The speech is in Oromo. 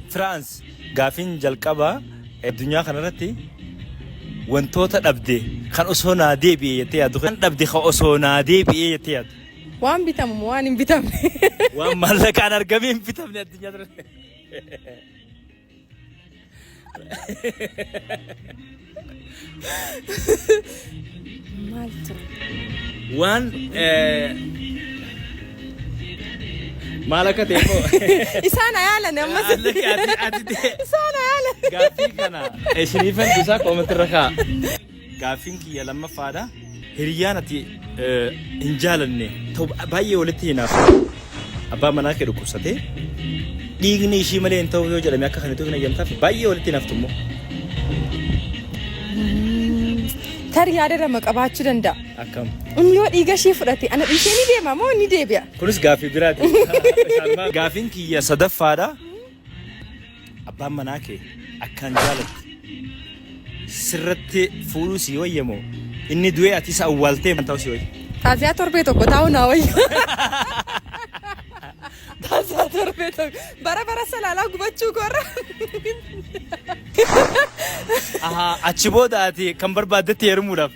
فرانس قافين جلقبا الدنيا خنرتي wantoota dhabde kan osoo naa deebi'ee jettee yaaddu kan dhabde kan osoo naa deebi'ee jettee yaaddu waan bitamu waan hin bitamne waan maallaqaan argamee hin bitamne addunyaa dura maal ture waan maal akka ta'e immoo isaan ayaalan ammas isaan ayaalan gaaffii kana isiniifan isaa koomentirra kaa gaaffiin kiyya lammaffaadha hiriyyaan ati hin jaalanne ta'u baay'ee walitti hinaaf abbaa manaa kee dhukkubsatee dhiigni ishii malee hin ta'u yoo jedhame akka kanatu hin ayyamtaaf baay'ee walitti hinaaftu immoo tarii yaadama qabaachuu danda'a. akkam yoo dhiiga ishee fudhate ana dhiisee ni deema moo ni deebi'a? kunis gaaffii biraati gaaffiin kiyya sadaffaadha abbaan manaa kee akkaan jaalatti sirratti fuuluu si wayyamoo inni du'ee ati isa awwaaltee man ta'u si wayya taasisaa torbee tokko taa'u naa wayya taasisaa torbee tokko bara salaalaa gubachuu korra achi booda ati kan barbaaddetti heerumuudhaaf